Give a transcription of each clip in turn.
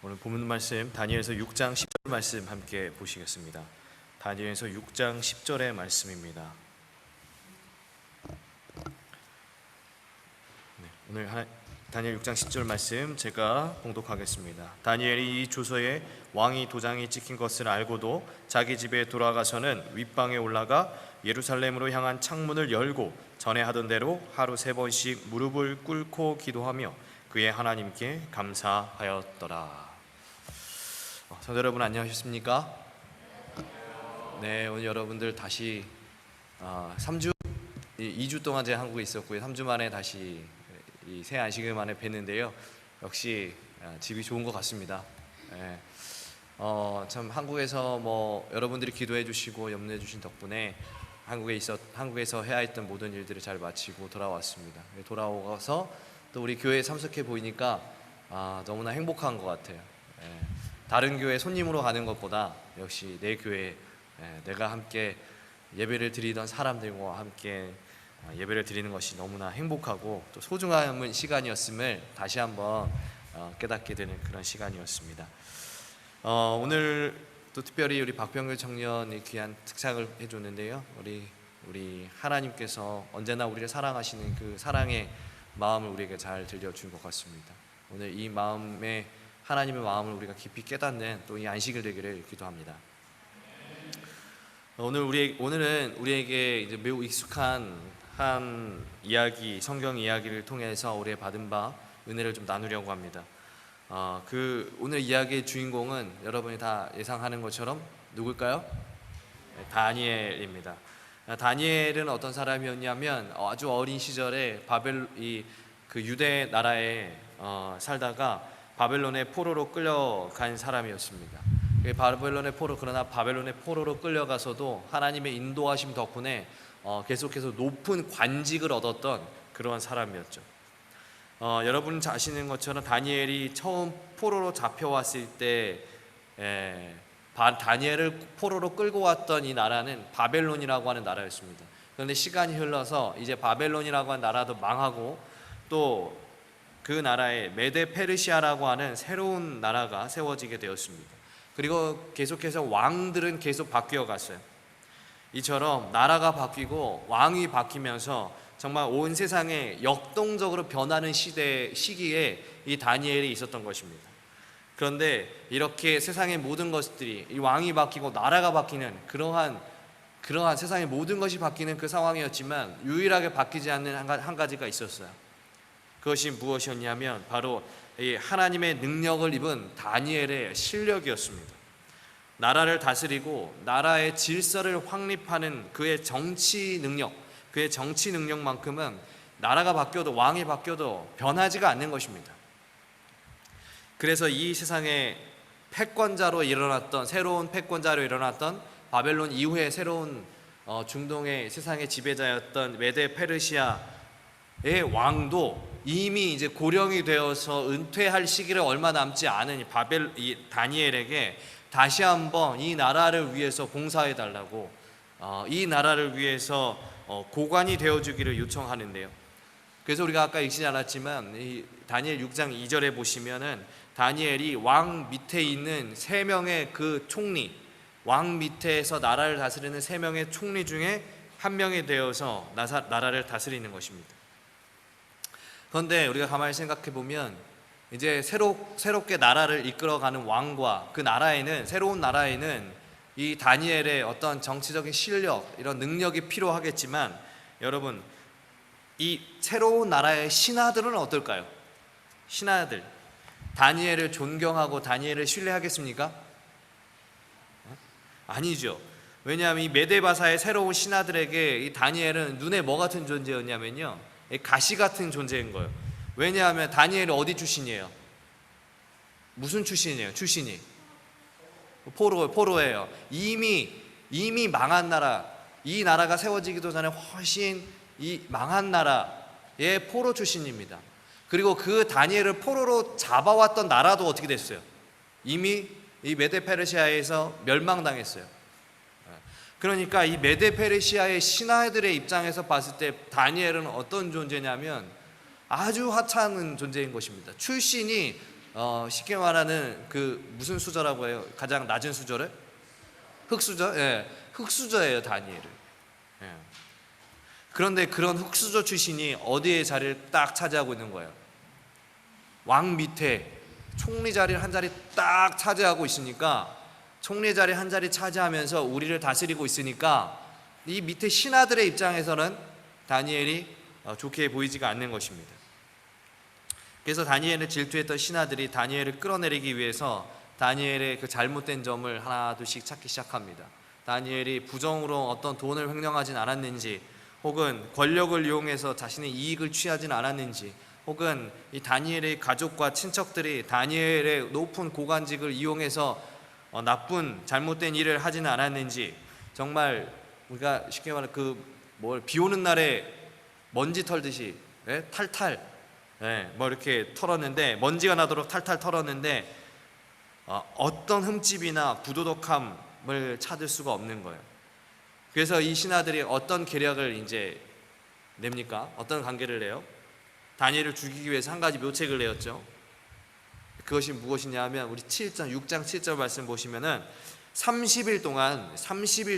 오늘 본문 말씀 다니엘서 6장 10절 말씀 함께 보시겠습니다. 다니엘서 6장 10절의 말씀입니다. 오늘 다니엘 6장 10절 말씀 제가 봉독하겠습니다. 다니엘이 이 주소에 왕이 도장이 찍힌 것을 알고도 자기 집에 돌아가서는 윗방에 올라가 예루살렘으로 향한 창문을 열고 전에 하던 대로 하루 3번씩 무릎을 꿇고 기도하며 그의 하나님께 감사하였더라. 성도 여러분 안녕하셨습니까? 네, 오늘 여러분들 다시 2주 동안 제가 한국에 있었고요. 3주 만에 다시 이 새 안식일 만에 뵀는데요. 역시 집이 좋은 것 같습니다. 네. 참 한국에서 여러분들이 기도해 주시고 염려해 주신 덕분에 한국에서 해야 했던 모든 일들을 잘 마치고 돌아왔습니다. 돌아와서 또 우리 교회에 참석해 보니까 너무나 행복한 것 같아요. 네. 다른 교회 손님으로 가는 것보다 역시 내 교회 내가 함께 예배를 드리던 사람들과 함께 예배를 드리는 것이 너무나 행복하고 또 소중한 시간이었음을 다시 한번 깨닫게 되는 그런 시간이었습니다. 오늘 또 특별히 우리 박병규 청년이 귀한 특상을 해줬는데요. 우리 하나님께서 언제나 우리를 사랑하시는 그 사랑의 마음을 우리에게 잘 들려준 것 같습니다. 오늘 이 마음에 하나님의 마음을 우리가 깊이 깨닫는 또 이 안식일 되기를 기도합니다. 오늘은 우리에게 이제 매우 익숙한 한 이야기, 성경 이야기를 통해서 우리의 받은 바 은혜를 좀 나누려고 합니다. 오늘 이야기의 주인공은 여러분이 다 예상하는 것처럼 누굴까요? 다니엘입니다. 다니엘은 어떤 사람이었냐면 아주 어린 시절에 그 유대 나라에 살다가 바벨론의 포로로 끌려간 사람이었습니다. 그러나 바벨론의 포로로 끌려가서도 하나님의 인도하심 덕분에 계속해서 높은 관직을 얻었던 그러한 사람이었죠. 여러분 아시는 것처럼 다니엘이 처음 포로로 잡혀왔을 때 다니엘을 포로로 끌고 왔던 이 나라는 바벨론이라고 하는 나라였습니다. 그런데 시간이 흘러서 이제 바벨론이라고 하는 나라도 망하고 또 그 나라에 메데 페르시아라고 하는 새로운 나라가 세워지게 되었습니다. 그리고 계속해서 왕들은 계속 바뀌어 갔어요. 이처럼 나라가 바뀌고 왕이 바뀌면서 정말 온 세상에 역동적으로 변하는 시기에 이 다니엘이 있었던 것입니다. 그런데 이렇게 세상의 모든 것들이 이 왕이 바뀌고 나라가 바뀌는 그러한 세상의 모든 것이 바뀌는 그 상황이었지만 유일하게 바뀌지 않는 한 가지가 있었어요. 그것이 무엇이었냐면 바로 이 하나님의 능력을 입은 다니엘의 실력이었습니다. 나라를 다스리고 나라의 질서를 확립하는 그의 정치 능력만큼은 나라가 바뀌어도 왕이 바뀌어도 변하지가 않는 것입니다. 그래서 이 세상에 새로운 패권자로 일어났던 바벨론 이후에 새로운 중동의 세상의 지배자였던 메데 페르시아의 왕도 이미 이제 고령이 되어서 은퇴할 시기를 얼마 남지 않은 이 다니엘에게 다시 한번 이 나라를 위해서 봉사해 달라고 이 나라를 위해서 고관이 되어주기를 요청하는데요. 그래서 우리가 아까 읽지 않았지만 이 다니엘 6장 2절에 보시면은 다니엘이 왕 밑에 있는 3명의 그 총리, 왕 밑에서 나라를 다스리는 3명의 총리 중에 한 명이 되어서 나라를 다스리는 것입니다. 그런데 우리가 가만히 생각해 보면 이제 새롭게 나라를 이끌어가는 왕과 그 새로운 나라에는 이 다니엘의 어떤 정치적인 실력, 이런 능력이 필요하겠지만 여러분, 이 새로운 나라의 신하들은 어떨까요? 신하들, 다니엘을 존경하고 다니엘을 신뢰하겠습니까? 아니죠. 왜냐하면 이 메데바사의 새로운 신하들에게 이 다니엘은 눈에 뭐 같은 존재였냐면요, 가시 같은 존재인 거예요. 왜냐하면 다니엘이 어디 출신이에요? 무슨 출신이에요? 출신이 포로예요. 이미 망한 나라, 이 나라가 세워지기도 전에 훨씬 이 망한 나라의 포로 출신입니다. 그리고 그 다니엘을 포로로 잡아왔던 나라도 어떻게 됐어요? 이미 이 메데 페르시아에서 멸망당했어요. 그러니까 이 메데 페르시아의 신하들의 입장에서 봤을 때 다니엘은 어떤 존재냐면 아주 하찮은 존재인 것입니다. 출신이 쉽게 말하는 그 무슨 수저라고 해요? 가장 낮은 수저를? 흙수저? 예, 흙수저예요, 다니엘은. 예. 그런데 그런 흙수저 출신이 어디에 자리를 딱 차지하고 있는 거예요? 왕 밑에 총리 자리를 한 자리 딱 차지하고 있으니까, 총리 자리 한 자리 차지하면서 우리를 다스리고 있으니까 이 밑에 신하들의 입장에서는 다니엘이 좋게 보이지가 않는 것입니다. 그래서 다니엘을 질투했던 신하들이 다니엘을 끌어내리기 위해서 다니엘의 그 잘못된 점을 하나둘씩 찾기 시작합니다. 다니엘이 부정으로 어떤 돈을 횡령하진 않았는지, 혹은 권력을 이용해서 자신의 이익을 취하진 않았는지, 혹은 이 다니엘의 가족과 친척들이 다니엘의 높은 고관직을 이용해서 나쁜 잘못된 일을 하지는 않았는지, 정말 우리가 쉽게 말해 비 오는 날에 먼지 털듯이 탈탈 이렇게 털었는데, 먼지가 나도록 탈탈 털었는데 어떤 흠집이나 부도덕함을 찾을 수가 없는 거예요. 그래서 이 신하들이 어떤 계략을 이제 냅니까? 어떤 관계를 내요? 다니엘을 죽이기 위해서 한 가지 묘책을 내었죠. 그것이 무엇이냐 하면 우리 6장 7절 말씀 보시면은 30일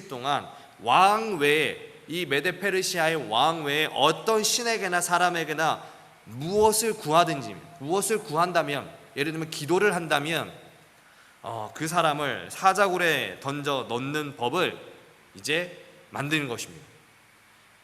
동안 왕 외에, 이 메데 페르시아의 왕 외에 어떤 신에게나 사람에게나 무엇을 구한다면, 예를 들면 기도를 한다면 그 사람을 사자굴에 던져 넣는 법을 이제 만드는 것입니다.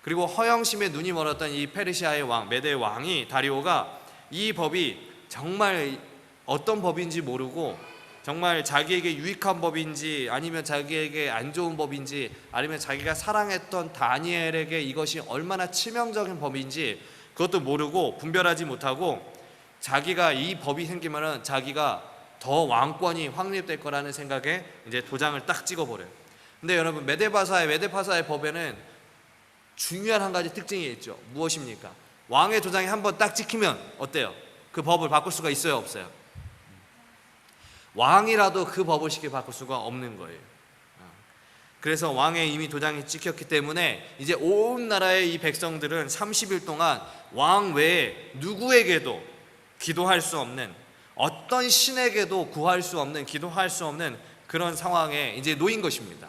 그리고 허영심에 눈이 멀었던 이 페르시아의 왕, 메대 왕이 다리오가 이 법이 정말 어떤 법인지 모르고, 정말 자기에게 유익한 법인지 아니면 자기에게 안 좋은 법인지, 아니면 자기가 사랑했던 다니엘에게 이것이 얼마나 치명적인 법인지 그것도 모르고 분별하지 못하고, 자기가 이 법이 생기면은 자기가 더 왕권이 확립될 거라는 생각에 이제 도장을 딱 찍어버려요. 근데 여러분, 메데파사의 법에는 중요한 한 가지 특징이 있죠. 무엇입니까? 왕의 도장이 한번 딱 찍히면 어때요? 그 법을 바꿀 수가 있어요, 없어요? 왕이라도 그 법을 쉽게 바꿀 수가 없는 거예요. 그래서 왕의 이미 도장이 찍혔기 때문에 이제 온 나라의 이 백성들은 30일 동안 왕 외에 누구에게도 기도할 수 없는, 어떤 신에게도 구할 수 없는, 기도할 수 없는 그런 상황에 이제 놓인 것입니다.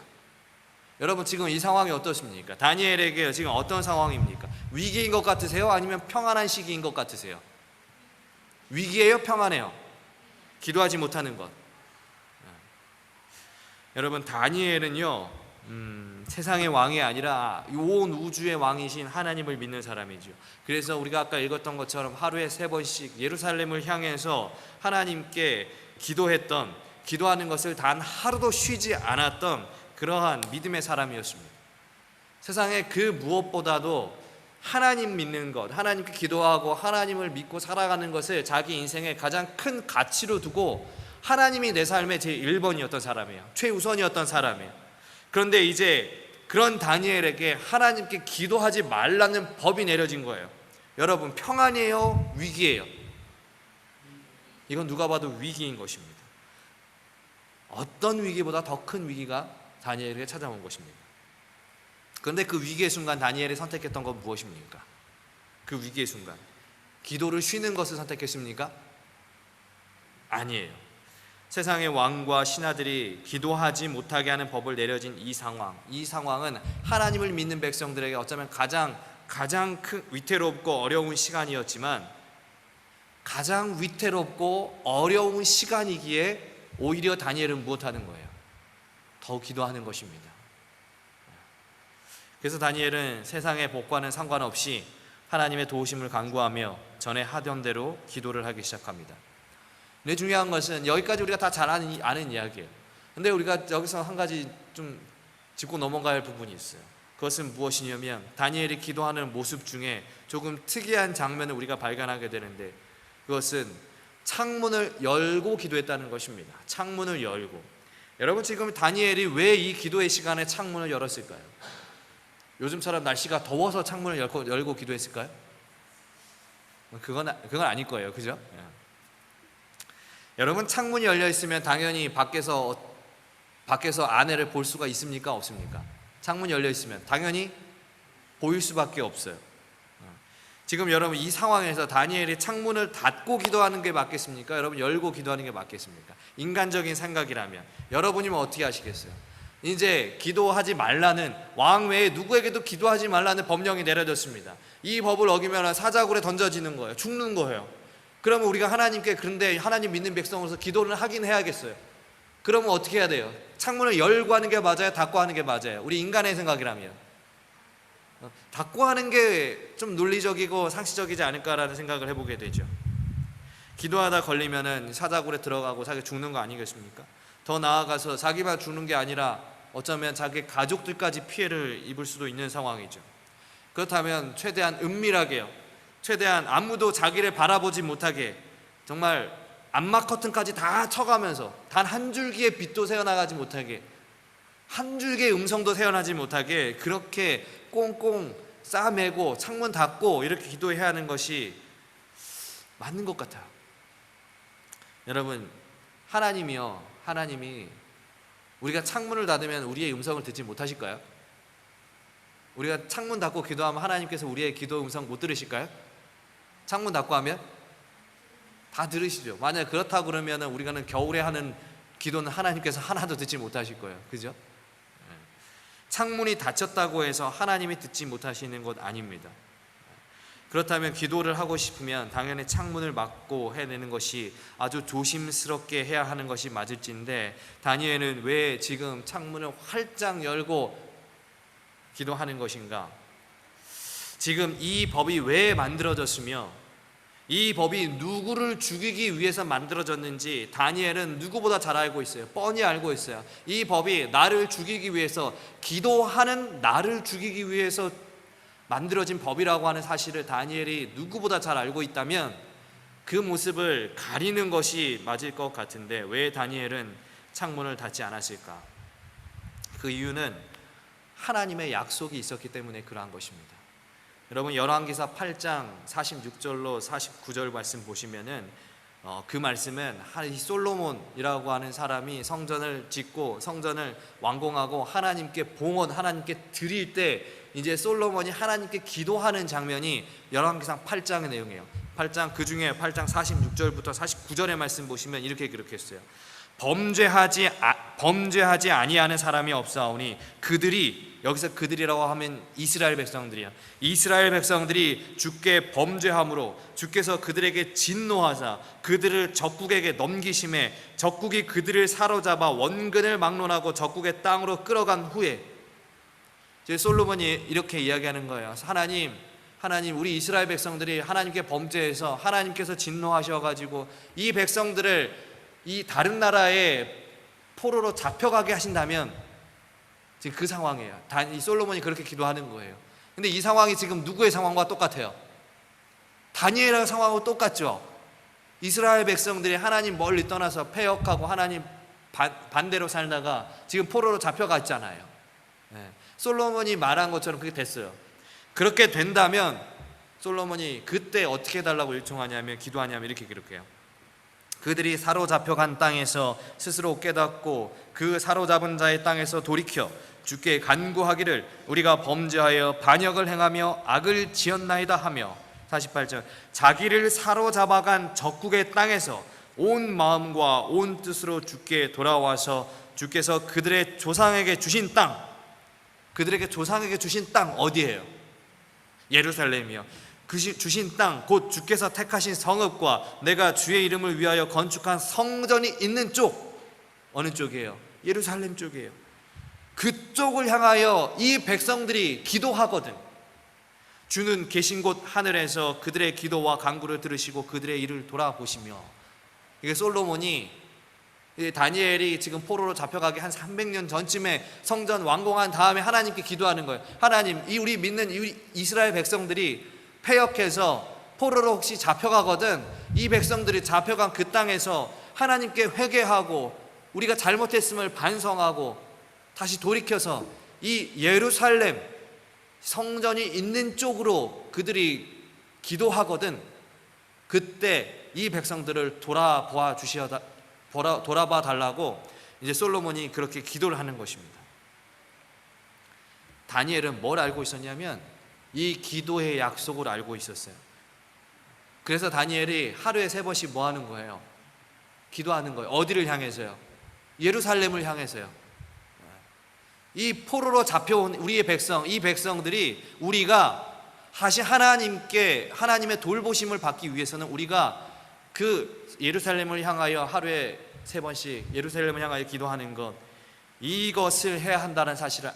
여러분, 지금 이 상황이 어떻습니까? 다니엘에게 지금 어떤 상황입니까? 위기인 것 같으세요? 아니면 평안한 시기인 것 같으세요? 위기예요? 평안해요? 기도하지 못하는 것. 여러분, 다니엘은요 세상의 왕이 아니라 온 우주의 왕이신 하나님을 믿는 사람이죠. 그래서 우리가 아까 읽었던 것처럼 하루에 3번씩 예루살렘을 향해서 하나님께 기도하는 것을 단 하루도 쉬지 않았던 그러한 믿음의 사람이었습니다. 세상에 그 무엇보다도 하나님 믿는 것, 하나님께 기도하고 하나님을 믿고 살아가는 것을 자기 인생의 가장 큰 가치로 두고 하나님이 내 삶의 제1번이었던 사람이에요. 최우선이었던 사람이에요. 그런데 이제 그런 다니엘에게 하나님께 기도하지 말라는 법이 내려진 거예요. 여러분, 평안이에요? 위기예요? 이건 누가 봐도 위기인 것입니다. 어떤 위기보다 더 큰 위기가 다니엘에게 찾아온 것입니다. 그런데 그 위기의 순간 다니엘이 선택했던 건 무엇입니까? 그 위기의 순간 기도를 쉬는 것을 선택했습니까? 아니에요. 세상의 왕과 신하들이 기도하지 못하게 하는 법을 내려진 이 상황은 하나님을 믿는 백성들에게 어쩌면 가장 큰 위태롭고 어려운 시간이었지만, 가장 위태롭고 어려운 시간이기에 오히려 다니엘은 무엇하는 거예요? 더 기도하는 것입니다. 그래서 다니엘은 세상의 복과는 상관없이 하나님의 도우심을 간구하며 전에 하던 대로 기도를 하기 시작합니다. 근데 중요한 것은 여기까지 우리가 다 잘 아는 이야기예요. 근데 우리가 여기서 한 가지 좀 짚고 넘어가야 할 부분이 있어요. 그것은 무엇이냐면 다니엘이 기도하는 모습 중에 조금 특이한 장면을 우리가 발견하게 되는데, 그것은 창문을 열고 기도했다는 것입니다. 창문을 열고. 여러분, 지금 다니엘이 왜 이 기도의 시간에 창문을 열었을까요? 요즘처럼 날씨가 더워서 창문을 열고 기도했을까요? 그건 아닐 거예요. 그죠? 여러분, 창문이 열려 있으면 당연히 밖에서 아내를 볼 수가 있습니까? 없습니까? 창문이 열려 있으면 당연히 보일 수밖에 없어요. 지금 여러분 이 상황에서 다니엘이 창문을 닫고 기도하는 게 맞겠습니까? 여러분 열고 기도하는 게 맞겠습니까? 인간적인 생각이라면 여러분이면 어떻게 하시겠어요? 이제 기도하지 말라는, 왕 외에 누구에게도 기도하지 말라는 법령이 내려졌습니다. 이 법을 어기면 사자굴에 던져지는 거예요. 죽는 거예요. 그러면 우리가 하나님께, 그런데 하나님 믿는 백성으로서 기도를 하긴 해야겠어요. 그러면 어떻게 해야 돼요? 창문을 열고 하는 게 맞아요? 닫고 하는 게 맞아요? 우리 인간의 생각이라면 닫고 하는 게 좀 논리적이고 상식적이지 않을까라는 생각을 해보게 되죠. 기도하다 걸리면은 사자굴에 들어가고 자기 죽는 거 아니겠습니까? 더 나아가서 자기만 죽는 게 아니라 어쩌면 자기 가족들까지 피해를 입을 수도 있는 상황이죠. 그렇다면 최대한 은밀하게요, 최대한 아무도 자기를 바라보지 못하게, 정말 암막 커튼까지 다 쳐가면서 단 한 줄기의 빛도 새어나가지 못하게, 한 줄기의 음성도 새어나지 못하게 그렇게 꽁꽁 싸매고 창문 닫고 이렇게 기도해야 하는 것이 맞는 것 같아요. 여러분, 하나님이 우리가 창문을 닫으면 우리의 음성을 듣지 못하실까요? 우리가 창문 닫고 기도하면 하나님께서 우리의 기도 음성 못 들으실까요? 창문 닫고 하면 다 들으시죠. 만약 그렇다고 그러면 우리가는 겨울에 하는 기도는 하나님께서 하나도 듣지 못하실 거예요. 그죠? 창문이 닫혔다고 해서 하나님이 듣지 못하시는 것 아닙니다. 그렇다면 기도를 하고 싶으면 당연히 창문을 막고 해내는 것이 아주 조심스럽게 해야 하는 것이 맞을진데, 다니엘은 왜 지금 창문을 활짝 열고 기도하는 것인가? 지금 이 법이 왜 만들어졌으며 이 법이 누구를 죽이기 위해서 만들어졌는지 다니엘은 누구보다 잘 알고 있어요. 뻔히 알고 있어요. 이 법이 나를 죽이기 위해서, 기도하는 나를 죽이기 위해서 만들어진 법이라고 하는 사실을 다니엘이 누구보다 잘 알고 있다면 그 모습을 가리는 것이 맞을 것 같은데, 왜 다니엘은 창문을 닫지 않았을까? 그 이유는 하나님의 약속이 있었기 때문에 그러한 것입니다. 여러분, 열왕기사 8장 46절로 49절 말씀 보시면은 그 말씀은 솔로몬이라고 하는 사람이 성전을 짓고 성전을 완공하고 하나님께 봉헌, 하나님께 드릴 때 이제 솔로몬이 하나님께 기도하는 장면이 열왕기상 8장의 내용이에요. 8장, 그 중에 8장 46절부터 49절의 말씀 보시면 이렇게 기록했어요. 범죄하지 아니하는 사람이 없사오니 그들이, 여기서 그들이라고 하면 이스라엘 백성들이야. 이스라엘 백성들이 주께 범죄함으로 주께서 그들에게 진노하사 그들을 적국에게 넘기심에 적국이 그들을 사로잡아 원근을 막론하고 적국의 땅으로 끌어간 후에, 이제 솔로몬이 이렇게 이야기하는 거예요. 하나님, 우리 이스라엘 백성들이 하나님께 범죄해서 하나님께서 진노하셔가지고 이 백성들을 이 다른 나라의 포로로 잡혀가게 하신다면, 지금 그 상황이에요. 이 솔로몬이 그렇게 기도하는 거예요. 근데 이 상황이 지금 누구의 상황과 똑같아요? 다니엘의 상황하고 똑같죠. 이스라엘 백성들이 하나님 멀리 떠나서 패역하고 하나님 반대로 살다가 지금 포로로 잡혀갔잖아요. 솔로몬이 말한 것처럼 그렇게 됐어요. 그렇게 된다면 솔로몬이 그때 어떻게 해달라고 요청하냐면, 기도하냐면 이렇게 기록해요. 그들이 사로잡혀간 땅에서 스스로 깨닫고 그 사로잡은 자의 땅에서 돌이켜 주께 간구하기를 우리가 범죄하여 반역을 행하며 악을 지었나이다 하며, 48절, 자기를 사로잡아간 적국의 땅에서 온 마음과 온 뜻으로 주께 돌아와서 주께서 그들의 조상에게 주신 땅, 그들에게 조상에게 주신 땅 어디예요? 예루살렘이요. 그 주신 땅, 곧 주께서 택하신 성읍과 내가 주의 이름을 위하여 건축한 성전이 있는 쪽, 어느 쪽이에요? 예루살렘 쪽이에요. 그쪽을 향하여 이 백성들이 기도하거든. 주는 계신 곳 하늘에서 그들의 기도와 간구를 들으시고 그들의 일을 돌아보시며, 이게 솔로몬이, 다니엘이 지금 포로로 잡혀가기 한 300년 전쯤에 성전 완공한 다음에 하나님께 기도하는 거예요. 하나님, 우리 믿는 이스라엘 백성들이 패역해서 포로로 혹시 잡혀가거든, 이 백성들이 잡혀간 그 땅에서 하나님께 회개하고 우리가 잘못했음을 반성하고 다시 돌이켜서 이 예루살렘 성전이 있는 쪽으로 그들이 기도하거든, 그때 이 백성들을 돌아봐 달라고 이제 솔로몬이 그렇게 기도를 하는 것입니다. 다니엘은 뭘 알고 있었냐면, 이 기도의 약속을 알고 있었어요. 그래서 다니엘이 하루에 3번씩 뭐 하는 거예요? 기도하는 거예요. 어디를 향해서요? 예루살렘을 향해서요. 이 포로로 잡혀온 우리의 백성, 이 백성들이 우리가 다시 하나님의 돌보심을 받기 위해서는 우리가 그 예루살렘을 향하여 하루에 3번씩 예루살렘을 향하여 기도하는 것, 이것을 해야 한다는 사실을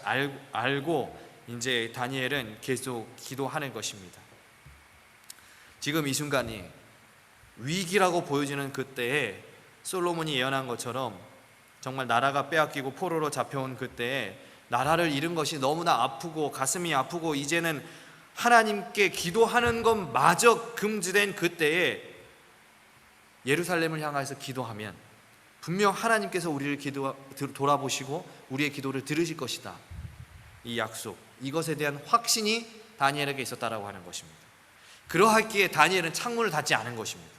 알고 이제 다니엘은 계속 기도하는 것입니다. 지금 이 순간이 위기라고 보여지는 그때에 솔로몬이 예언한 것처럼 정말 나라가 빼앗기고 포로로 잡혀온 그때에 나라를 잃은 것이 너무나 아프고 가슴이 아프고 이제는 하나님께 기도하는 것마저 금지된 그때에 예루살렘을 향해서 기도하면 분명 하나님께서 우리를 돌아보시고 우리의 기도를 들으실 것이다. 이 약속, 이것에 대한 확신이 다니엘에게 있었다라고 하는 것입니다. 그러하기에 다니엘은 창문을 닫지 않은 것입니다.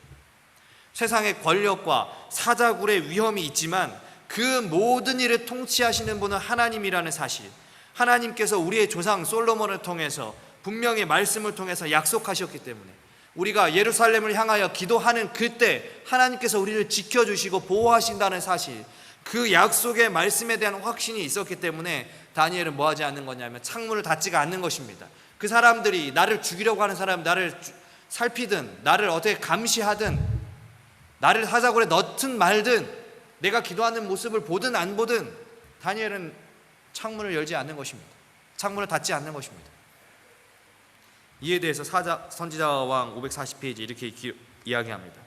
세상의 권력과 사자굴의 위험이 있지만 그 모든 일을 통치하시는 분은 하나님이라는 사실, 하나님께서 우리의 조상 솔로몬을 통해서 분명히 말씀을 통해서 약속하셨기 때문에 우리가 예루살렘을 향하여 기도하는 그때 하나님께서 우리를 지켜주시고 보호하신다는 사실, 그 약속의 말씀에 대한 확신이 있었기 때문에 다니엘은 뭐 하지 않는 거냐면 창문을 닫지가 않는 것입니다. 그 사람들이 나를 죽이려고 하는 사람, 나를 살피든 나를 어떻게 감시하든 나를 사자굴에 넣든 말든 내가 기도하는 모습을 보든 안 보든 다니엘은 창문을 열지 않는 것입니다. 창문을 닫지 않는 것입니다. 이에 대해서 선지자왕 540페이지 이렇게 이야기합니다.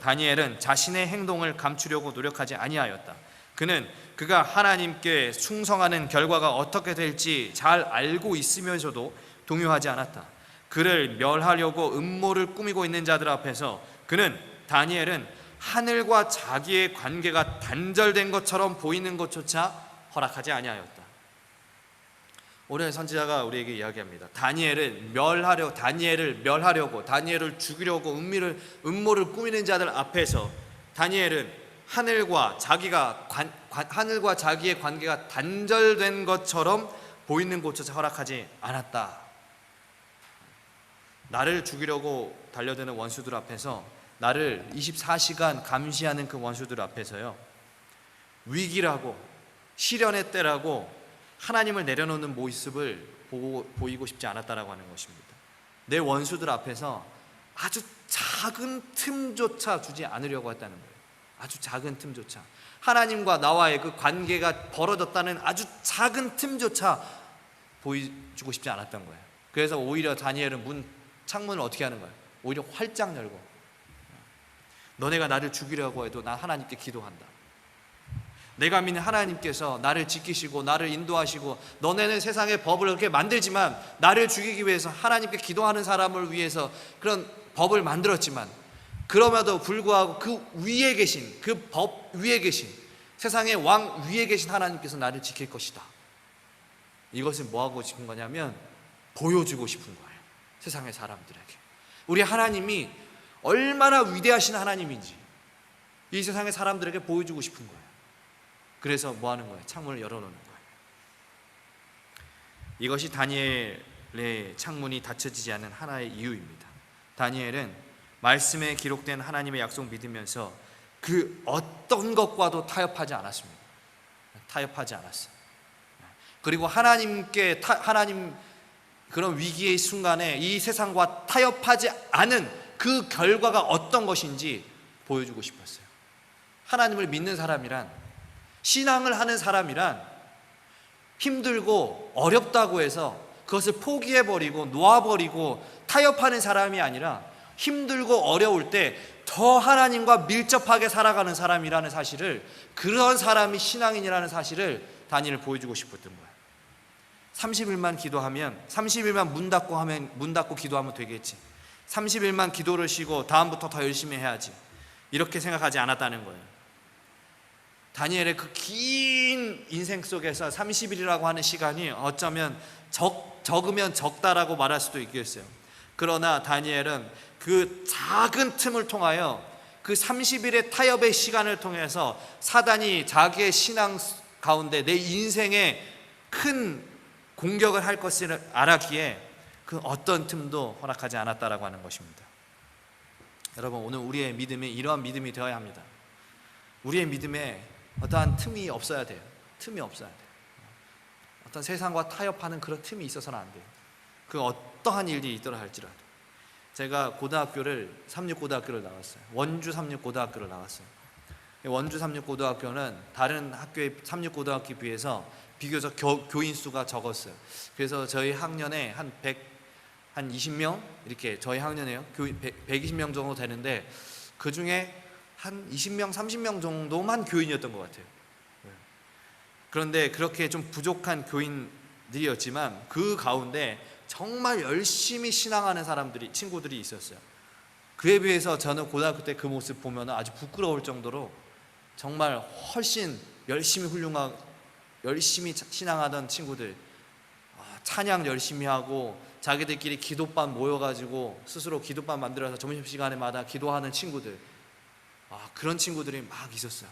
다니엘은 자신의 행동을 감추려고 노력하지 아니하였다. 그가 하나님께 충성하는 결과가 어떻게 될지 잘 알고 있으면서도 동요하지 않았다. 그를 멸하려고 음모를 꾸미고 있는 자들 앞에서 다니엘은 하늘과 자기의 관계가 단절된 것처럼 보이는 것조차 허락하지 아니하였다. 오늘 선지자가 우리에게 이야기합니다. 다니엘을 멸하려고 다니엘을 죽이려고 음모를 꾸미는 자들 앞에서 다니엘은 하늘과 자기의 관계가 단절된 것처럼 보이는 것조차 허락하지 않았다. 나를 죽이려고 달려드는 원수들 앞에서, 나를 24시간 감시하는 그 원수들 앞에서요, 위기라고 시련의 때라고 하나님을 내려놓는 모습을 보이고 싶지 않았다라고 하는 것입니다. 내 원수들 앞에서 아주 작은 틈조차 주지 않으려고 했다는 거예요. 아주 작은 틈조차, 하나님과 나와의 그 관계가 벌어졌다는 아주 작은 틈조차 보여주고 싶지 않았던 거예요. 그래서 오히려 다니엘은 창문을 어떻게 하는 거예요? 오히려 활짝 열고, 너네가 나를 죽이려고 해도 난 하나님께 기도한다. 내가 믿는 하나님께서 나를 지키시고 나를 인도하시고, 너네는 세상의 법을 그렇게 만들지만 나를 죽이기 위해서 하나님께 기도하는 사람을 위해서 그런 법을 만들었지만, 그럼에도 불구하고 그 위에 계신, 그 법 위에 계신, 세상의 왕 위에 계신 하나님께서 나를 지킬 것이다. 이것을 뭐 하고 싶은 거냐면 보여주고 싶은 거예요. 세상의 사람들에게 우리 하나님이 얼마나 위대하신 하나님인지 이 세상의 사람들에게 보여주고 싶은 거예요. 그래서 뭐 하는 거예요? 창문을 열어놓는 거예요. 이것이 다니엘의 창문이 닫혀지지 않는 하나의 이유입니다. 다니엘은 말씀에 기록된 하나님의 약속 믿으면서 그 어떤 것과도 타협하지 않았습니다. 타협하지 않았어요. 그리고 하나님 그런 위기의 순간에 이 세상과 타협하지 않은 그 결과가 어떤 것인지 보여주고 싶었어요. 하나님을 믿는 사람이란, 신앙을 하는 사람이란 힘들고 어렵다고 해서 그것을 포기해버리고 놓아버리고 타협하는 사람이 아니라 힘들고 어려울 때 더 하나님과 밀접하게 살아가는 사람이라는 사실을, 그런 사람이 신앙인이라는 사실을 다니엘을 보여주고 싶었던 거예요. 30일만 기도하면, 30일만 문 닫고 기도하면 되겠지, 30일만 기도를 쉬고 다음부터 더 열심히 해야지, 이렇게 생각하지 않았다는 거예요. 다니엘의 그 긴 인생 속에서 30일이라고 하는 시간이 어쩌면 적으면 적다라고 말할 수도 있겠어요. 그러나 다니엘은 그 작은 틈을 통하여, 그 30일의 타협의 시간을 통해서 사단이 자기의 신앙 가운데 내 인생에 큰 공격을 할 것을 알았기에 그 어떤 틈도 허락하지 않았다라고 하는 것입니다. 여러분, 오늘 우리의 믿음이 이러한 믿음이 되어야 합니다. 우리의 믿음에 어떠한 틈이 없어야 돼요. 틈이 없어야 돼요. 어떤 세상과 타협하는 그런 틈이 있어서는 안 돼요. 그 어떠한 일이 있더라 할지라도. 제가 고등학교를 삼육고등학교를 나왔어요. 원주 삼육고등학교를 나왔어요. 원주 삼육고등학교는 다른 학교의 삼육고등학교에 비해서 비교적 교인 수가 적었어요. 그래서 저희 학년에 한 20명 이렇게 저희 학년에요. 120명 정도 되는데 그 중에 한 20명, 30명 정도만 교인이었던 것 같아요. 그런데 그렇게 좀 부족한 교인들이었지만 그 가운데 정말 열심히 신앙하는 친구들이 있었어요. 그에 비해서 저는 고등학교 때 그 모습 보면 아주 부끄러울 정도로 정말 훨씬 열심히 신앙하던 친구들, 찬양 열심히 하고 자기들끼리 기도반 모여가지고 스스로 기도반 만들어서 점심시간에마다 기도하는 친구들, 그런 친구들이 막 있었어요.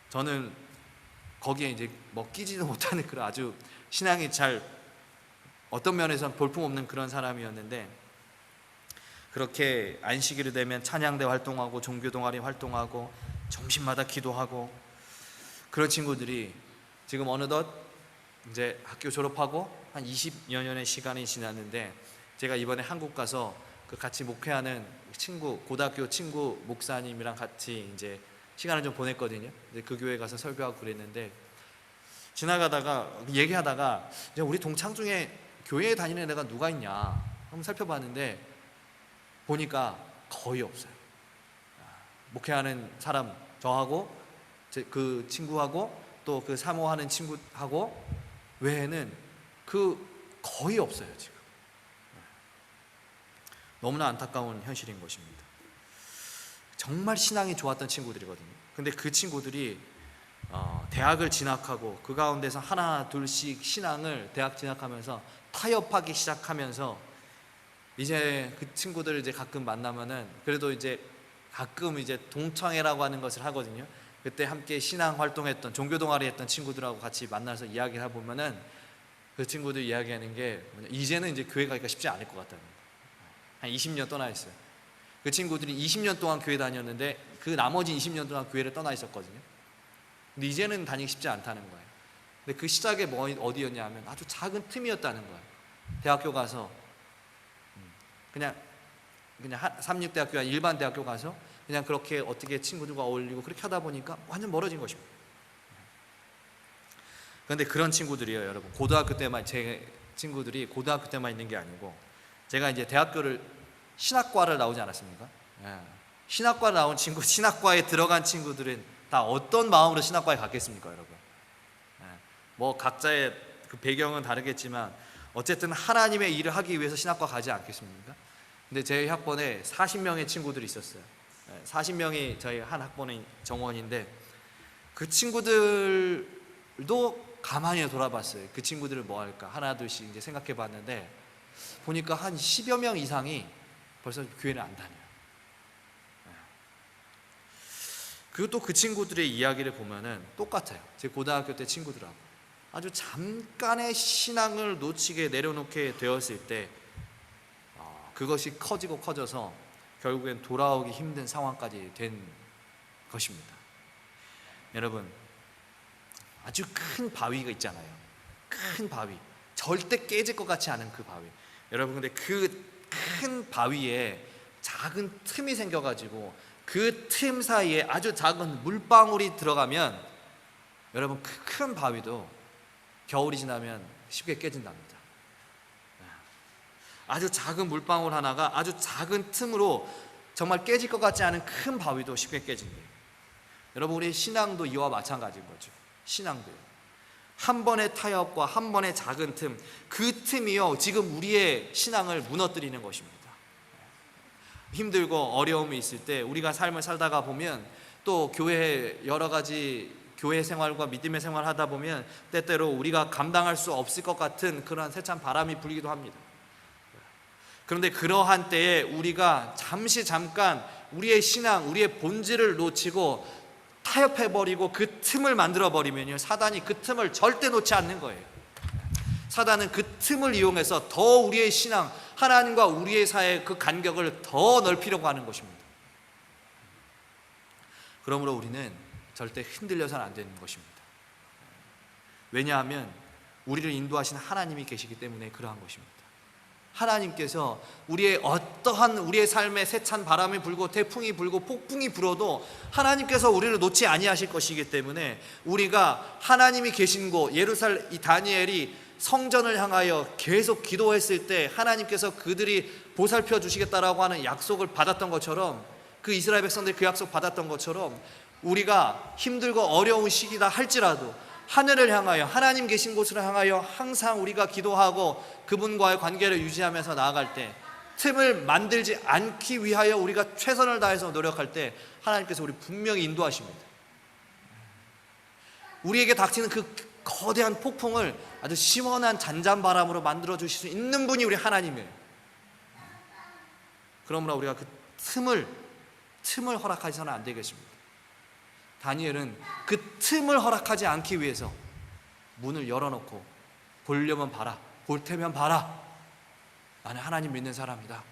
저는 거기에 이제 끼지도 못하는 그런 아주 신앙이 잘 어떤 면에서는 볼품없는 그런 사람이었는데, 그렇게 안식일이 되면 찬양대 활동하고 종교동아리 활동하고 점심마다 기도하고 그런 친구들이 지금 어느덧 이제 학교 졸업하고 한 20여 년의 시간이 지났는데, 제가 이번에 한국 가서 그 같이 목회하는 고등학교 친구 목사님이랑 같이 이제 시간을 좀 보냈거든요. 그 교회 가서 설교하고 그랬는데, 지나가다가 얘기하다가 이제 우리 동창 중에 교회에 다니는 애가 누가 있냐 한번 살펴봤는데 보니까 거의 없어요. 목회하는 사람 저하고 그 친구하고 또 그 사모하는 친구하고 외에는 거의 없어요. 지금 너무나 안타까운 현실인 것입니다. 정말 신앙이 좋았던 친구들이거든요. 근데 그 친구들이 대학을 진학하고 그 가운데서 하나 둘씩 신앙을 대학 진학하면서 타협하기 시작하면서, 이제 그 친구들을 이제 가끔 만나면은 그래도 이제 가끔 이제 동창회라고 하는 것을 하거든요. 그때 함께 신앙 활동했던 종교 동아리 했던 친구들하고 같이 만나서 이야기를 해보면은 그 친구들 이야기하는 게 이제는 이제 교회 가기가 쉽지 않을 것 같다는 거예요. 한 20년 떠나 있어요. 그 친구들이 20년 동안 교회 다녔는데 그 나머지 20년 동안 교회를 떠나 있었거든요. 근데 이제는 다니기 쉽지 않다는 거예요. 근데 그 시작이 어디였냐 하면 아주 작은 틈이었다는 거예요. 대학교 가서 그냥 삼육대학교나 일반 대학교 가서 그냥 그렇게 어떻게 친구들과 어울리고 그렇게 하다 보니까 완전 멀어진 것입니다. 그런데 그런 친구들이에요, 여러분. 고등학교 때만, 제 친구들이 고등학교 때만 있는 게 아니고, 제가 이제 신학과를 나오지 않았습니까? 신학과를 나온 신학과에 들어간 친구들은 다 어떤 마음으로 신학과에 갔겠습니까, 여러분? 뭐 각자의 그 배경은 다르겠지만 어쨌든 하나님의 일을 하기 위해서 신학과 가지 않겠습니까? 근데 제 학번에 40명의 친구들이 있었어요. 40명이 저희 한 학번의 정원인데, 그 친구들도 가만히 돌아봤어요. 그 친구들을 뭐 할까 하나 둘씩 이제 생각해 봤는데 보니까 한 10여 명 이상이 벌써 교회를 안 다녀요. 그리고 또 그 친구들의 이야기를 보면은 똑같아요. 제 고등학교 때 친구들하고 아주 잠깐의 신앙을 놓치게 내려놓게 되었을 때 그것이 커지고 커져서 결국엔 돌아오기 힘든 상황까지 된 것입니다. 여러분, 아주 큰 바위가 있잖아요. 큰 바위, 절대 깨질 것 같지 않은 그 바위. 여러분, 근데 그 큰 바위에 작은 틈이 생겨가지고 그 틈 사이에 아주 작은 물방울이 들어가면, 여러분, 그 큰 바위도 겨울이 지나면 쉽게 깨진답니다. 아주 작은 물방울 하나가 아주 작은 틈으로 정말 깨질 것 같지 않은 큰 바위도 쉽게 깨진대요. 여러분, 우리 신앙도 이와 마찬가지인 거죠. 신앙도요. 한 번의 타협과 한 번의 작은 틈, 그 틈이요 지금 우리의 신앙을 무너뜨리는 것입니다. 힘들고 어려움이 있을 때 우리가 삶을 살다가 보면 또 교회 여러 가지 교회 생활과 믿음의 생활을 하다 보면 때때로 우리가 감당할 수 없을 것 같은 그러한 세찬 바람이 불기도 합니다. 그런데 그러한 때에 우리가 잠깐 우리의 신앙, 우리의 본질을 놓치고 타협해버리고 그 틈을 만들어버리면요, 사단이 그 틈을 절대 놓지 않는 거예요. 사단은 그 틈을 이용해서 더 우리의 신앙, 하나님과 우리의 사이의 그 간격을 더 넓히려고 하는 것입니다. 그러므로 우리는 절대 흔들려서는 안 되는 것입니다. 왜냐하면 우리를 인도하신 하나님이 계시기 때문에 그러한 것입니다. 하나님께서 우리의 어떠한 우리의 삶에 세찬 바람이 불고 태풍이 불고 폭풍이 불어도 하나님께서 우리를 놓지 아니하실 것이기 때문에 우리가 하나님이 계신 곳 예루살렘, 이 다니엘이 성전을 향하여 계속 기도했을 때 하나님께서 그들이 보살펴 주시겠다라고 하는 약속을 받았던 것처럼, 그 이스라엘 백성들이 그 약속 받았던 것처럼 우리가 힘들고 어려운 시기다 할지라도 하늘을 향하여, 하나님 계신 곳을 향하여 항상 우리가 기도하고 그분과의 관계를 유지하면서 나아갈 때, 틈을 만들지 않기 위하여 우리가 최선을 다해서 노력할 때 하나님께서 우리 분명히 인도하십니다. 우리에게 닥치는 그 거대한 폭풍을 아주 시원한 잔잔바람으로 만들어 주실 수 있는 분이 우리 하나님이에요. 그러므로 우리가 그 틈을 허락하셔서는 안 되겠습니다. 다니엘은 그 틈을 허락하지 않기 위해서 문을 열어놓고 보려면 봐라, 볼 테면 봐라, 나는 하나님 믿는 사람이다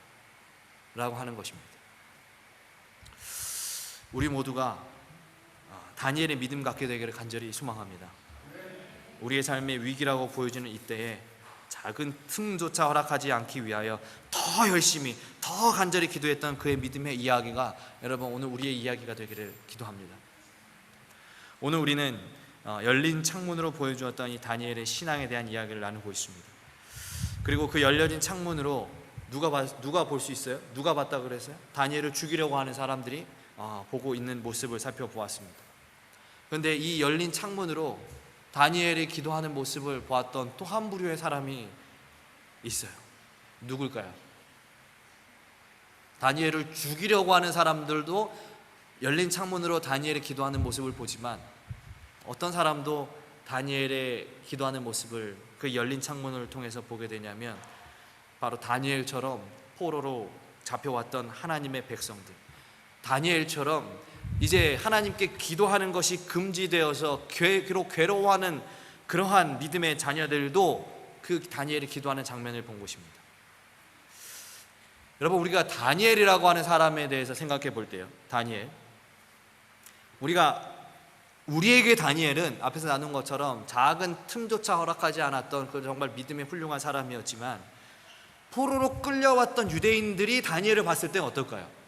라고 하는 것입니다. 우리 모두가 다니엘의 믿음 갖게 되기를 간절히 소망합니다. 우리의 삶의 위기라고 보여지는 이때에 작은 틈조차 허락하지 않기 위하여 더 열심히, 더 간절히 기도했던 그의 믿음의 이야기가 여러분 오늘 우리의 이야기가 되기를 기도합니다. 오늘 우리는 열린 창문으로 보여주었던 이 다니엘의 신앙에 대한 이야기를 나누고 있습니다. 그리고 그 열려진 창문으로 누가 볼 수 있어요? 누가 봤다 그랬어요? 다니엘을 죽이려고 하는 사람들이 보고 있는 모습을 살펴보았습니다. 그런데 이 열린 창문으로 다니엘이 기도하는 모습을 보았던 또 한 부류의 사람이 있어요. 누굴까요? 다니엘을 죽이려고 하는 사람들도 열린 창문으로 다니엘이 기도하는 모습을 보지만, 어떤 사람도 다니엘의 기도하는 모습을 그 열린 창문을 통해서 보게 되냐면 바로 다니엘처럼 포로로 잡혀왔던 하나님의 백성들, 다니엘처럼 이제 하나님께 기도하는 것이 금지되어서 괴로워하는 그러한 믿음의 자녀들도 그 다니엘이 기도하는 장면을 본 것입니다. 여러분, 우리가 다니엘이라고 하는 사람에 대해서 생각해 볼 때요, 다니엘, 우리에게 다니엘은 앞에서 나눈 것처럼 작은 틈조차 허락하지 않았던 그 정말 믿음의 훌륭한 사람이었지만, 포로로 끌려왔던 유대인들이 다니엘을 봤을 땐 어떨까요?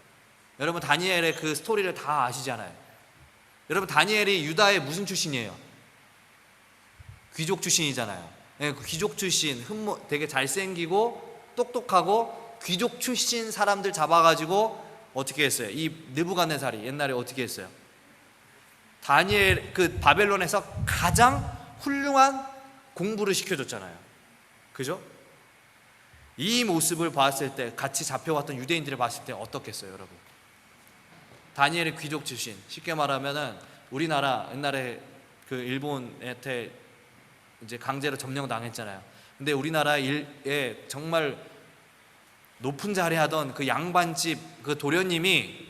여러분, 다니엘의 그 스토리를 다 아시잖아요. 여러분, 다니엘이 유다의 무슨 출신이에요? 귀족 출신이잖아요. 그 귀족 출신, 되게 잘생기고 똑똑하고 귀족 출신 사람들 잡아가지고 어떻게 했어요? 이 느부갓네살이 옛날에 어떻게 했어요? 다니엘, 그 바벨론에서 가장 훌륭한 공부를 시켜줬잖아요. 그죠? 이 모습을 봤을 때, 같이 잡혀왔던 유대인들을 봤을 때 어떻겠어요, 여러분? 다니엘의 귀족 출신, 쉽게 말하면은 우리나라 옛날에 그 일본한테 이제 강제로 점령당했잖아요. 근데 우리나라에 정말 높은 자리 하던 그 양반집 그 도련님이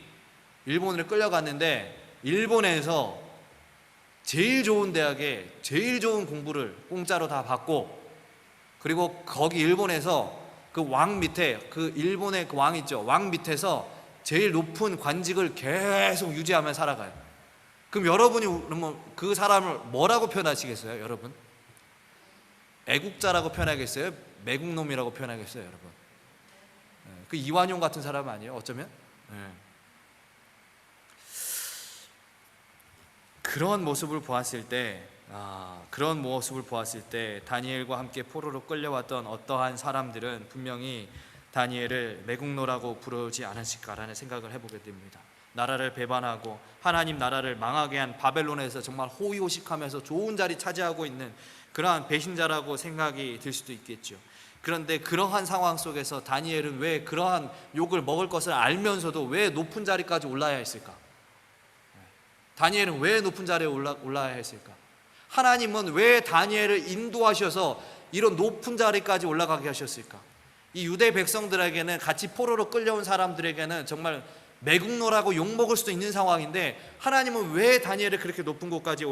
일본으로 끌려갔는데, 일본에서 제일 좋은 대학에 제일 좋은 공부를 공짜로 다 받고, 그리고 거기 일본에서 그 왕 밑에, 그 일본의 그 왕 있죠, 왕 밑에서 제일 높은 관직을 계속 유지하며 살아가요. 그럼 여러분이 그러면 그 사람을 뭐라고 표현하시겠어요, 여러분? 애국자라고 표현하겠어요? 매국놈이라고 표현하겠어요, 여러분? 그 이완용 같은 사람 아니에요, 어쩌면? 그런 모습을 보았을 때, 다니엘과 함께 포로로 끌려왔던 어떠한 사람들은 분명히 다니엘을 매국노라고 부르지 않았을까라는 생각을 해보게 됩니다. 나라를 배반하고 하나님 나라를 망하게 한 바벨론에서 정말 호의호식하면서 좋은 자리 차지하고 있는 그러한 배신자라고 생각이 들 수도 있겠죠. 그런데 그러한 상황 속에서 다니엘은 왜 그러한 욕을 먹을 것을 알면서도 왜 높은 자리까지 올라야 했을까? 다니엘은 왜 높은 자리에 올라야 했을까? 하나님은 왜 다니엘을 인도하셔서 이런 높은 자리까지 올라가게 하셨을까? 이 유대 백성들에게는, 같이 포로로 끌려온 사람들에게는 정말 매국노라고 욕먹을 수도 있는 상황인데, 하나님은 왜 다니엘을 그렇게 높은 곳까지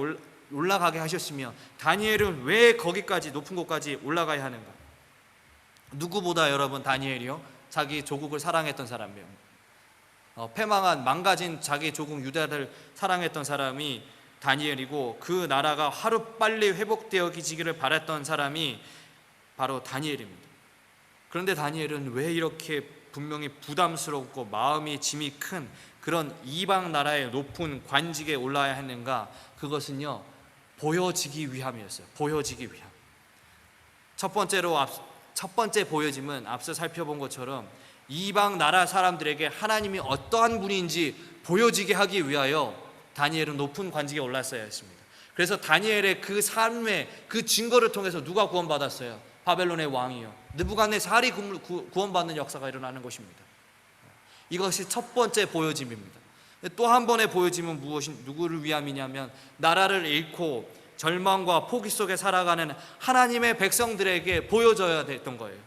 올라가게 하셨으며 다니엘은 왜 거기까지 높은 곳까지 올라가야 하는가? 누구보다 여러분 다니엘이요 자기 조국을 사랑했던 사람이에요. 패망한 망가진 자기 조국 유다를 사랑했던 사람이 다니엘이고 그 나라가 하루빨리 회복되어지기를 바랐던 사람이 바로 다니엘입니다. 그런데 다니엘은 왜 이렇게 분명히 부담스럽고 마음이 짐이 큰 그런 이방 나라의 높은 관직에 올라야 했는가? 그것은요 보여지기 위함이었어요. 보여지기 위함. 첫 번째 보여짐은 앞서 살펴본 것처럼 이방 나라 사람들에게 하나님이 어떠한 분인지 보여지게 하기 위하여 다니엘은 높은 관직에 올랐어야 했습니다. 그래서 다니엘의 그 삶의 그 증거를 통해서 누가 구원받았어요? 바벨론의 왕이요 느부갓네살이 구원받는 역사가 일어나는 것입니다. 이것이 첫 번째 보여짐입니다. 또 한 번의 보여짐은 누구를 위함이냐면 나라를 잃고 절망과 포기 속에 살아가는 하나님의 백성들에게 보여져야 됐던 거예요.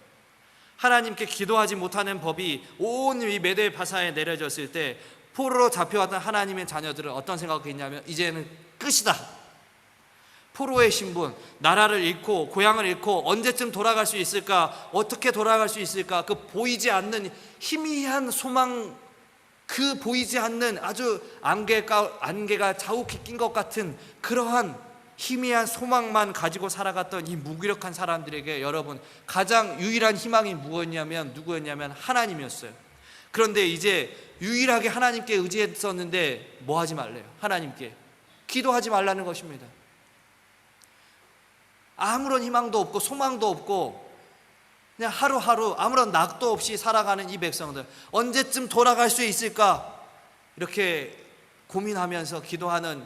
하나님께 기도하지 못하는 법이 온 이 메대 바사에 내려졌을 때 포로로 잡혀왔던 하나님의 자녀들은 어떤 생각이 있냐면 이제는 끝이다. 포로의 신분, 나라를 잃고 고향을 잃고 언제쯤 돌아갈 수 있을까? 어떻게 돌아갈 수 있을까? 그 보이지 않는 희미한 소망, 그 보이지 않는 아주 안개가 자욱히 낀 것 같은 그러한 희미한 소망만 가지고 살아갔던 이 무기력한 사람들에게 여러분 가장 유일한 희망이 누구였냐면 하나님이었어요. 그런데 이제 유일하게 하나님께 의지했었는데 뭐 하지 말래요? 하나님께 기도하지 말라는 것입니다. 아무런 희망도 없고 소망도 없고 그냥 하루하루 아무런 낙도 없이 살아가는 이 백성들, 언제쯤 돌아갈 수 있을까? 이렇게 고민하면서 기도하는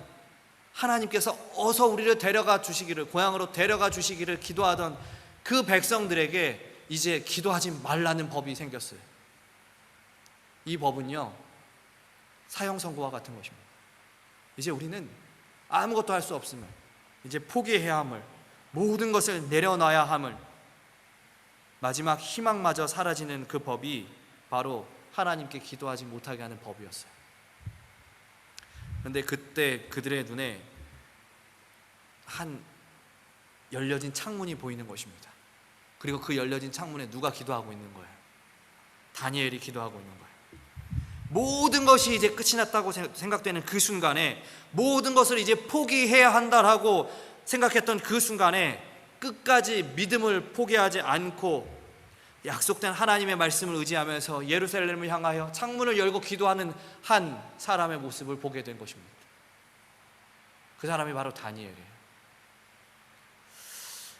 하나님께서 어서 우리를 데려가 주시기를, 고향으로 데려가 주시기를 기도하던 그 백성들에게 이제 기도하지 말라는 법이 생겼어요. 이 법은요 사형 선고와 같은 것입니다. 이제 우리는 아무것도 할 수 없음을, 이제 포기해야 함을, 모든 것을 내려놔야 함을, 마지막 희망마저 사라지는 그 법이 바로 하나님께 기도하지 못하게 하는 법이었어요. 그런데 그때 그들의 눈에 한 열려진 창문이 보이는 것입니다. 그리고 그 열려진 창문에 누가 기도하고 있는 거예요? 다니엘이 기도하고 있는 거예요. 모든 것이 이제 끝이 났다고 생각되는 그 순간에, 모든 것을 이제 포기해야 한다라고 생각했던 그 순간에 끝까지 믿음을 포기하지 않고 약속된 하나님의 말씀을 의지하면서 예루살렘을 향하여 창문을 열고 기도하는 한 사람의 모습을 보게 된 것입니다. 그 사람이 바로 다니엘이에요.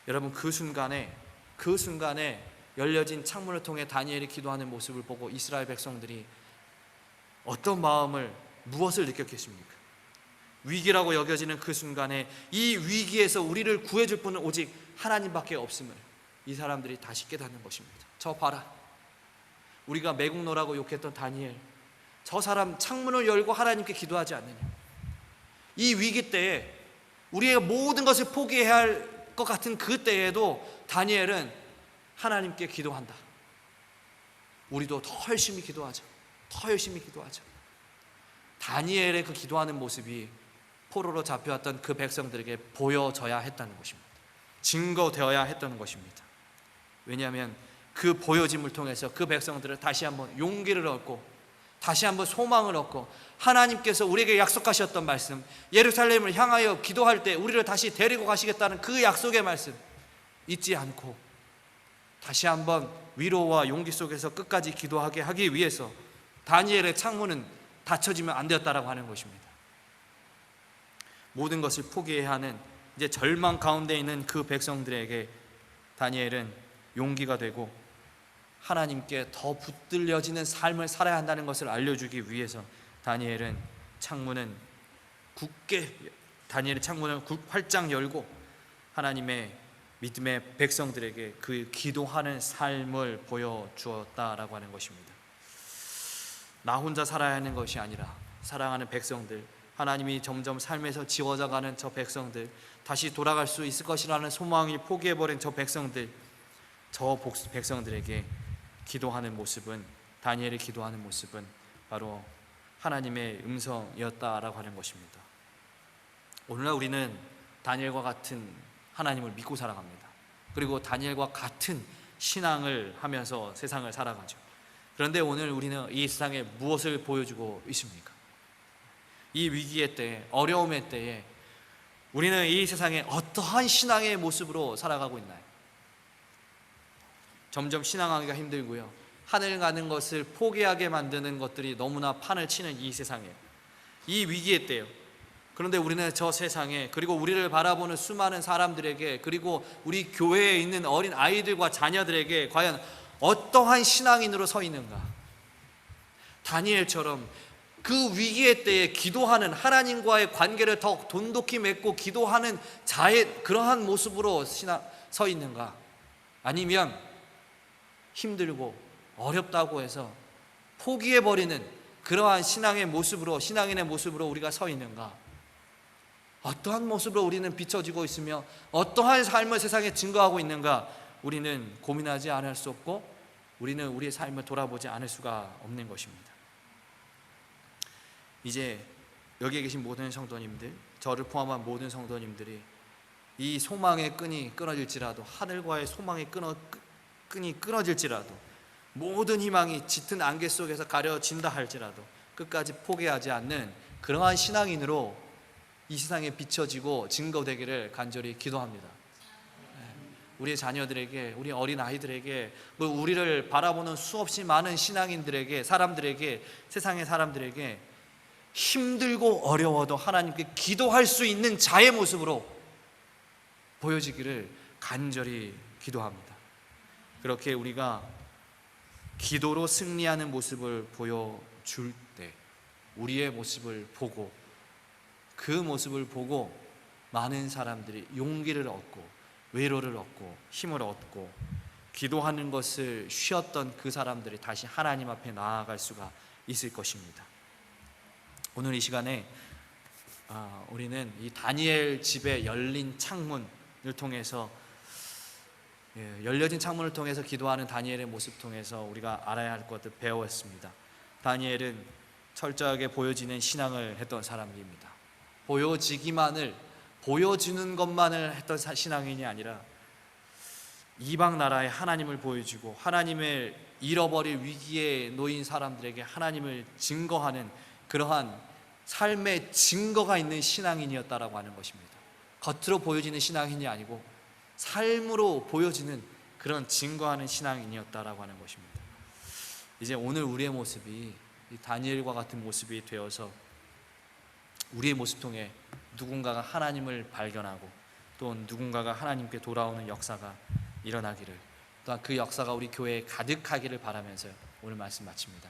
여러분 그 순간에 열려진 창문을 통해 다니엘이 기도하는 모습을 보고 이스라엘 백성들이 어떤 마음을, 무엇을 느꼈겠습니까? 위기라고 여겨지는 그 순간에 이 위기에서 우리를 구해줄 분은 오직 하나님밖에 없음을 이 사람들이 다시 깨닫는 것입니다. 저 봐라, 우리가 매국노라고 욕했던 다니엘, 저 사람 창문을 열고 하나님께 기도하지 않느냐. 이 위기 때에 우리의 모든 것을 포기해야 할 것 같은 그 때에도 다니엘은 하나님께 기도한다. 우리도 더 열심히 기도하자. 더 열심히 기도하자. 다니엘의 그 기도하는 모습이 포로로 잡혀왔던 그 백성들에게 보여져야 했다는 것입니다. 증거되어야 했다는 것입니다. 왜냐하면 그 보여짐을 통해서 그 백성들을 다시 한번 용기를 얻고 다시 한번 소망을 얻고 하나님께서 우리에게 약속하셨던 말씀, 예루살렘을 향하여 기도할 때 우리를 다시 데리고 가시겠다는 그 약속의 말씀 잊지 않고 다시 한번 위로와 용기 속에서 끝까지 기도하게 하기 위해서 다니엘의 창문은 닫혀지면 안 되었다라고 하는 것입니다. 모든 것을 포기해야 하는 이제 절망 가운데 있는 그 백성들에게 다니엘은 용기가 되고 하나님께 더 붙들려지는 삶을 살아야 한다는 것을 알려주기 위해서 다니엘의 창문을 활짝 열고 하나님의 믿음의 백성들에게 그 기도하는 삶을 보여주었다라고 하는 것입니다. 나 혼자 살아야 하는 것이 아니라 사랑하는 백성들, 하나님이 점점 삶에서 지워져가는 저 백성들, 다시 돌아갈 수 있을 것이라는 소망이 포기해버린 저 백성들에게 기도하는 모습은, 다니엘이 기도하는 모습은 바로 하나님의 음성이었다라고 하는 것입니다. 오늘날 우리는 다니엘과 같은 하나님을 믿고 살아갑니다. 그리고 다니엘과 같은 신앙을 하면서 세상을 살아가죠. 그런데 오늘 우리는 이 세상에 무엇을 보여주고 있습니까? 이 위기의 때에, 어려움의 때에 우리는 이 세상에 어떠한 신앙의 모습으로 살아가고 있나요? 점점 신앙하기가 힘들고요, 하늘 가는 것을 포기하게 만드는 것들이 너무나 판을 치는 이 세상에, 이 위기의 때요, 그런데 우리는 저 세상에, 그리고 우리를 바라보는 수많은 사람들에게, 그리고 우리 교회에 있는 어린 아이들과 자녀들에게 과연 어떠한 신앙인으로 서 있는가? 다니엘처럼 그 위기의 때에 기도하는, 하나님과의 관계를 더 돈독히 맺고 기도하는 자의 그러한 모습으로 서 있는가? 아니면 힘들고 어렵다고 해서 포기해버리는 그러한 신앙의 모습으로, 신앙인의 모습으로 우리가 서 있는가? 어떠한 모습으로 우리는 비춰지고 있으며 어떠한 삶을 세상에 증거하고 있는가? 우리는 고민하지 않을 수 없고 우리는 우리의 삶을 돌아보지 않을 수가 없는 것입니다. 이제 여기에 계신 모든 성도님들, 저를 포함한 모든 성도님들이 이 소망의 끈이 끊어질지라도, 하늘과의 소망의 끈이 끊어질지라도, 모든 희망이 짙은 안개 속에서 가려진다 할지라도 끝까지 포기하지 않는 그러한 신앙인으로 이 세상에 비춰지고 증거되기를 간절히 기도합니다. 우리의 자녀들에게, 우리 어린 아이들에게, 우리를 바라보는 수없이 많은 신앙인들에게, 사람들에게, 세상의 사람들에게 힘들고 어려워도 하나님께 기도할 수 있는 자의 모습으로 보여지기를 간절히 기도합니다. 그렇게 우리가 기도로 승리하는 모습을 보여줄 때 우리의 모습을 보고, 그 모습을 보고 많은 사람들이 용기를 얻고 외로를 얻고 힘을 얻고 기도하는 것을 쉬었던 그 사람들이 다시 하나님 앞에 나아갈 수가 있을 것입니다. 오늘 이 시간에 우리는 이 다니엘 집의 열린 창문을 통해서, 열려진 창문을 통해서 기도하는 다니엘의 모습 통해서 우리가 알아야 할 것을 배웠습니다. 다니엘은 철저하게 보여지는 신앙을 했던 사람입니다. 보여주는 것만을 했던 신앙인이 아니라 이방 나라에 하나님을 보여주고 하나님을 잃어버릴 위기에 놓인 사람들에게 하나님을 증거하는 그러한 삶의 증거가 있는 신앙인이었다라고 하는 것입니다. 겉으로 보여지는 신앙인이 아니고 삶으로 보여지는 그런 증거하는 신앙인이었다라고 하는 것입니다. 이제 오늘 우리의 모습이 이 다니엘과 같은 모습이 되어서 우리의 모습 통해 누군가가 하나님을 발견하고 또 누군가가 하나님께 돌아오는 역사가 일어나기를, 또한 그 역사가 우리 교회에 가득하기를 바라면서 오늘 말씀 마칩니다.